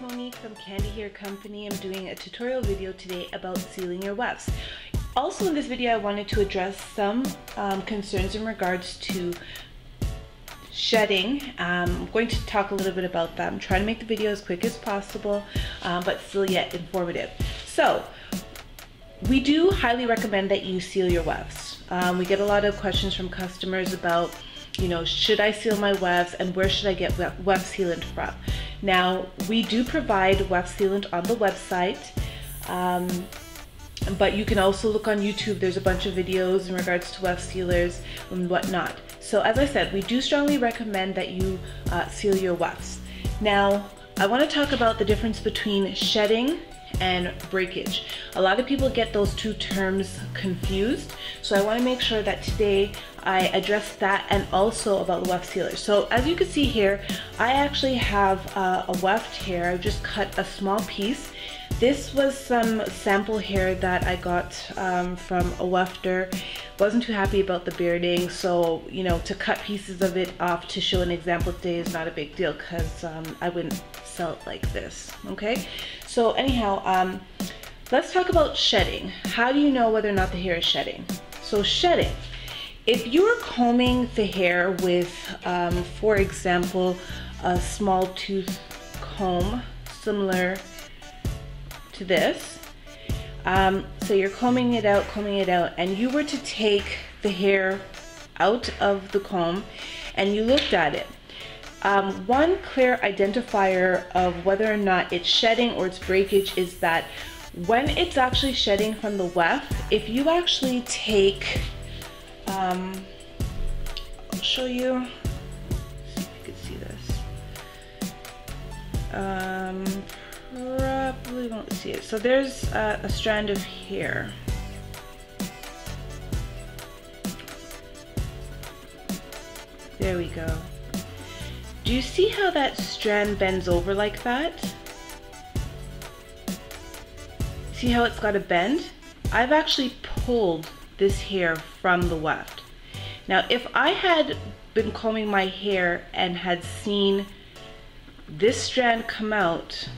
it's Monique from Candy Hair Company. I'm doing a tutorial video today about sealing your wefts. Also in this video I wanted to address some concerns in regards to shedding. I'm going to talk a little bit about that. I'm trying to make the video as quick as possible, but still yet informative. So we do highly recommend that you seal your wefts. We get a lot of questions from customers about, you know, should I seal my wefts and where should I get weft sealant from? Now, we do provide weft sealant on the website, but you can also look on YouTube. There's a bunch of videos in regards to weft sealers and whatnot. So as I said, we do strongly recommend that you seal your wefts. Now, I want to talk about the difference between shedding and breakage. A lot of people get those two terms confused, so I want to make sure that today I address that and also about the weft sealer. So as you can see here, I actually have a weft hair. I just cut a small piece. This was some sample hair that I got from a wefter. Wasn't too happy about the bearding, so you know, to cut pieces of it off to show an example today is not a big deal, because I wouldn't sell it like this. Okay, so anyhow, let's talk about shedding. How do you know whether or not the hair is shedding? So shedding, if you're combing the hair with, for example, a small tooth comb similar to this, so you're combing it out, and you were to take the hair out of the comb and you looked at it, one clear identifier of whether or not it's shedding or it's breakage is that when it's actually shedding from the weft, if you actually take, I'll show you, see if you can see this, probably won't see it. So there's a strand of hair. There we go. Do you see how that strand bends over like that? See how it's got a bend? I've actually pulled this hair from the weft. Now, if I had been combing my hair and had seen this strand come out,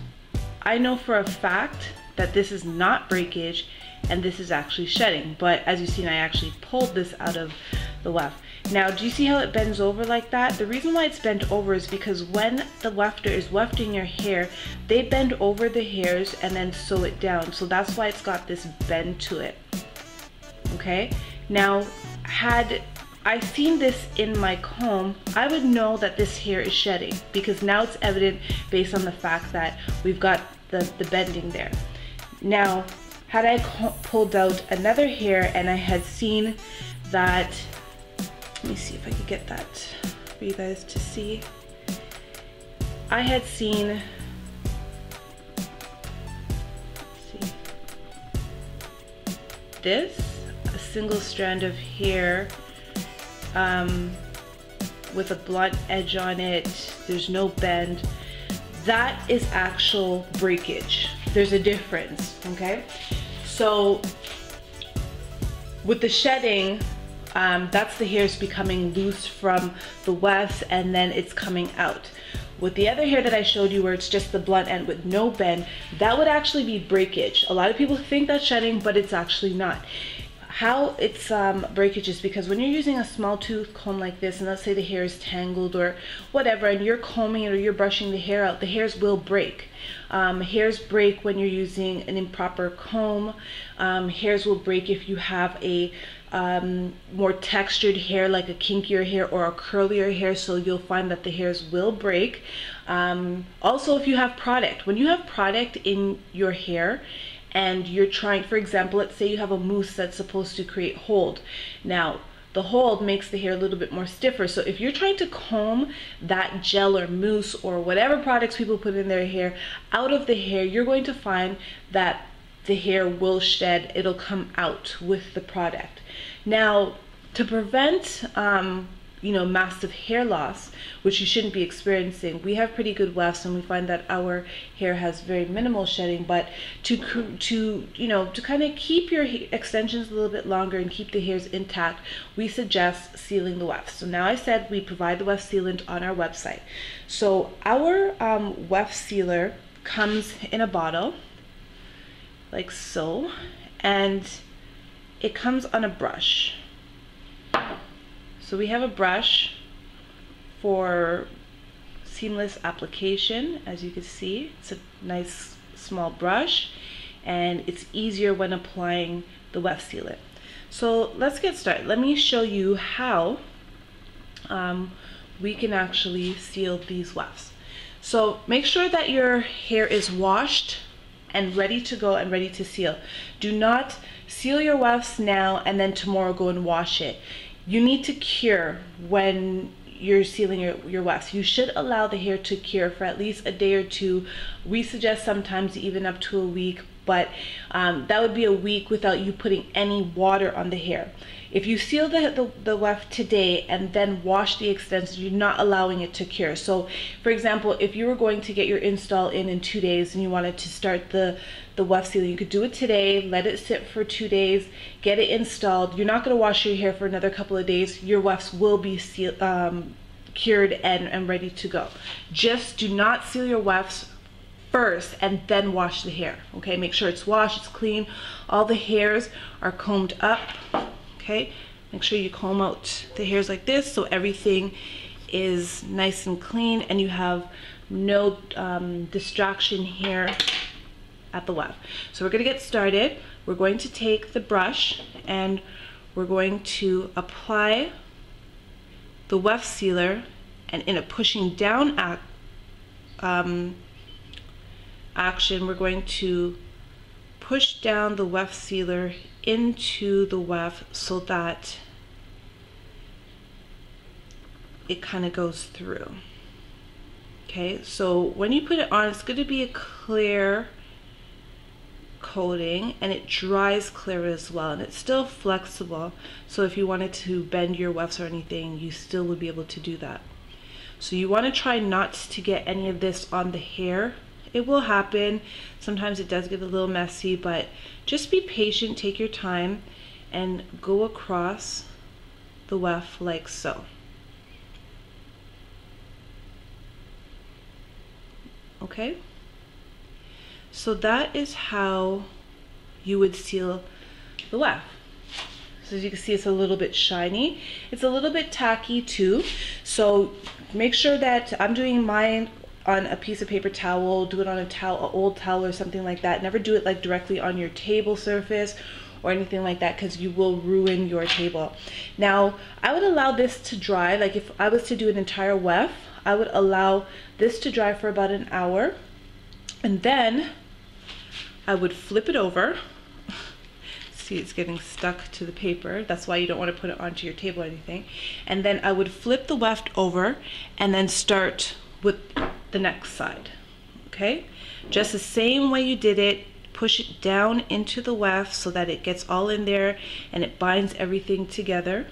I know for a fact that this is not breakage and this is actually shedding. But as you've seen, I actually pulled this out of the weft. Now, do you see how it bends over like that? The reason why it's bent over is because when the wefter is wefting your hair, they bend over the hairs and then sew it down. So that's why it's got this bend to it. Okay? Now, had I seen this in my comb, I would know that this hair is shedding, because now it's evident based on the fact that we've got the bending there. Now, had I pulled out another hair and I had seen that, let me see if I could get that for you guys to see. I had seen, let's see, this, a single strand of hair with a blunt edge on it, there's no bend. That is actual breakage. There's a difference, okay? So with the shedding, that's the hairs becoming loose from the wefts and then it's coming out. With the other hair that I showed you where it's just the blunt end with no bend, that would actually be breakage. A lot of people think that's shedding, but it's actually not. How it's breakage is because when you're using a small tooth comb like this, and let's say the hair is tangled or whatever, and you're combing it or you're brushing the hair out, the hairs will break. Hairs break when you're using an improper comb. Hairs will break if you have a more textured hair, like a kinkier hair or a curlier hair, so you'll find that the hairs will break. Also, if you have product, when you have product in your hair and you're trying, for example, let's say you have a mousse that's supposed to create hold. Now, the hold makes the hair a little bit more stiffer. So if you're trying to comb that gel or mousse or whatever products people put in their hair out of the hair, you're going to find that the hair will shed. It'll come out with the product. Now, to prevent you know, massive hair loss, which you shouldn't be experiencing, we have pretty good wefts and we find that our hair has very minimal shedding. But to you know, to kind of keep your extensions a little bit longer and keep the hairs intact, we suggest sealing the wefts. So now I said we provide the weft sealant on our website. So our weft sealer comes in a bottle like so, and it comes on a brush. So we have a brush for seamless application. As you can see, it's a nice small brush, and it's easier when applying the weft sealant. So let's get started. Let me show you how we can actually seal these wefts. So make sure that your hair is washed and ready to go and ready to seal. Do not seal your wefts now and then tomorrow go and wash it. You need to cure when you're sealing your wefts. You should allow the hair to cure for at least a day or two. We suggest sometimes even up to a week, but that would be a week without you putting any water on the hair. If you seal the weft today and then wash the extensions, you're not allowing it to cure. So for example, if you were going to get your install in 2 days and you wanted to start the weft sealing, you could do it today, let it sit for 2 days, get it installed. You're not going to wash your hair for another couple of days. Your wefts will be cured and ready to go. Just do not seal your wefts first and then wash the hair. Okay, make sure it's washed, it's clean, all the hairs are combed up. Okay, make sure you comb out the hairs like this so everything is nice and clean and you have no distraction here at the weft. So we're going to get started. We're going to take the brush and we're going to apply the weft sealer, and in a pushing down action, we're going to push down the weft sealer into the weft so that it kind of goes through. Okay, so when you put it on, it's going to be a clear coating and it dries clear as well, and it's still flexible, so if you wanted to bend your wefts or anything, you still would be able to do that. So you want to try not to get any of this on the hair. It will happen. Sometimes it does get a little messy, but just be patient, take your time, and go across the weft like so. Okay? So that is how you would seal the weft. So as you can see, it's a little bit shiny. It's a little bit tacky too. So make sure that I'm doing mine on a piece of paper towel, do it on a towel, an old towel or something like that. Never do it like directly on your table surface or anything like that, because you will ruin your table. Now, I would allow this to dry. Like if I was to do an entire weft, I would allow this to dry for about an hour, and then I would flip it over. See, it's getting stuck to the paper. That's why you don't want to put it onto your table or anything. And then I would flip the weft over and then start with the next side. Okay, just the same way you did it. Push it down into the weft so that it gets all in there and it binds everything together.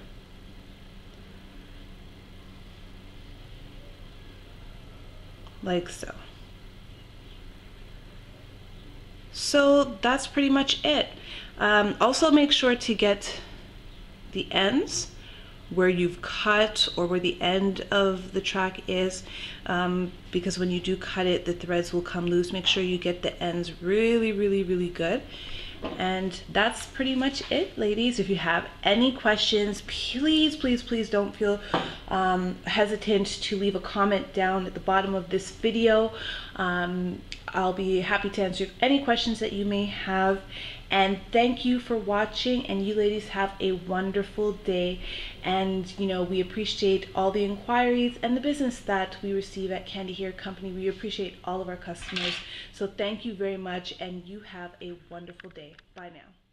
Like so. So that's pretty much it. Also make sure to get the ends where you've cut or where the end of the track is, because when you do cut it, the threads will come loose. Make sure you get the ends really good. And that's pretty much it, ladies. If you have any questions, please don't feel hesitant to leave a comment down at the bottom of this video. I'll be happy to answer any questions that you may have. And thank you for watching, and you ladies have a wonderful day. And you know, we appreciate all the inquiries and the business that we receive at Candy Hair Company. We appreciate all of our customers. So thank you very much, and you have a wonderful day. Bye now.